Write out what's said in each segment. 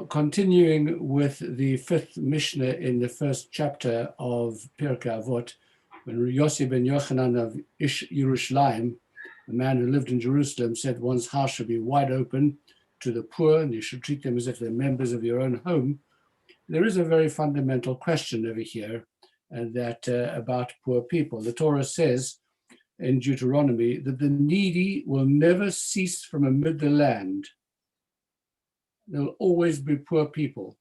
continuing with the fifth Mishnah in the first chapter of Pirkei Avot, when Yossi ben Yochanan of Yerushalayim, the man who lived in Jerusalem, said one's house should be wide open to the poor and you should treat them as if they're members of your own home. There is a very fundamental question over here about poor people. The Torah says in Deuteronomy that the needy will never cease from amid the land. There will always be poor people.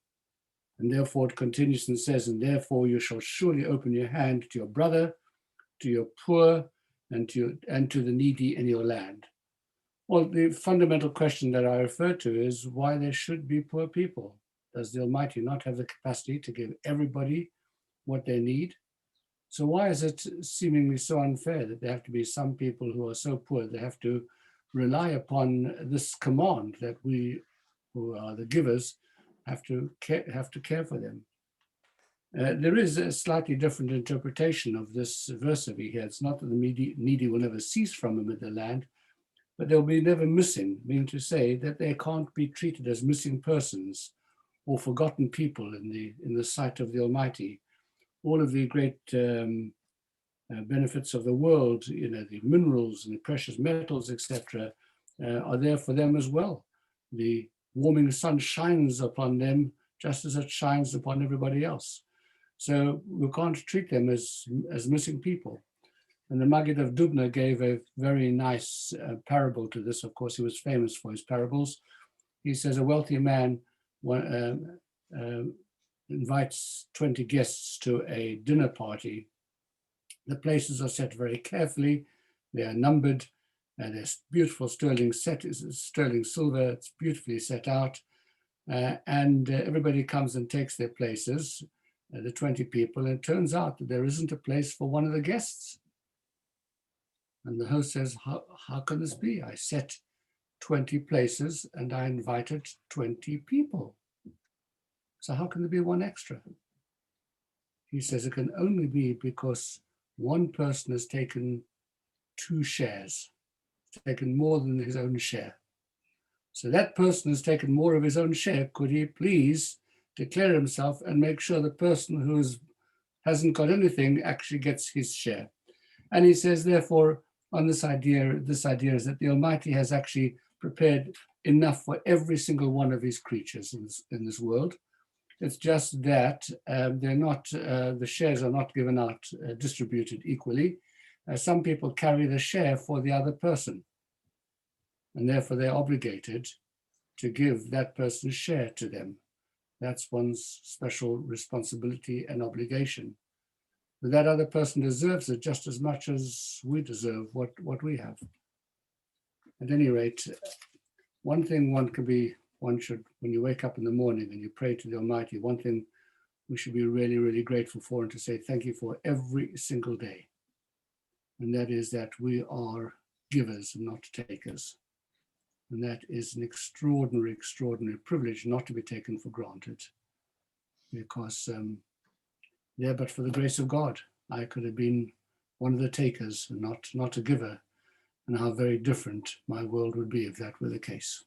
And therefore it continues and says, and therefore you shall surely open your hand to your brother, to your poor, and to the needy in your land. Well, the fundamental question that I refer to is why there should be poor people. Does the Almighty not have the capacity to give everybody what they need? So why is it seemingly so unfair that there have to be some people who are so poor they have to rely upon this command that we, who are the givers, have to care for them? There is a slightly different interpretation of this verse over here. It's not that the needy will never cease from amid the land, but they'll be never missing, meaning to say that they can't be treated as missing persons or forgotten people in the sight of the Almighty. All of the great benefits of the world, the minerals and the precious metals, etc., are there for them as well. The warming sun shines upon them just as it shines upon everybody else. So we can't treat them as missing people. And the Maggid of Dubna gave a very nice parable to this. Of course, he was famous for his parables. He says a wealthy man invites 20 guests to a dinner party. The places are set very carefully. They are numbered. There's beautiful sterling silver. It's beautifully set out. And everybody comes and takes their places, the 20 people, and it turns out that there isn't a place for one of the guests. And the host says, how can this be? I set 20 places and I invited 20 people. So how can there be one extra? He says it can only be because one person has taken 2 shares, taken more than his own share. So that person has taken more of his own share. Could he please declare himself and make sure the person who hasn't got anything actually gets his share? And he says, therefore, on this idea is that the Almighty has actually prepared enough for every single one of his creatures in this world. It's just that they're not, the shares are not given out, distributed equally. Some people carry the share for the other person, and therefore they're obligated to give that person's share to them. That's one's special responsibility and obligation. But that other person deserves it just as much as we deserve what we have. At any rate, one thing one should, when you wake up in the morning and you pray to the Almighty, one thing we should be really, really grateful for and to say thank you for every single day. And that is that we are givers and not takers. And that is an extraordinary, extraordinary privilege not to be taken for granted. Because but for the grace of God, I could have been one of the takers and not a giver. And how very different my world would be if that were the case.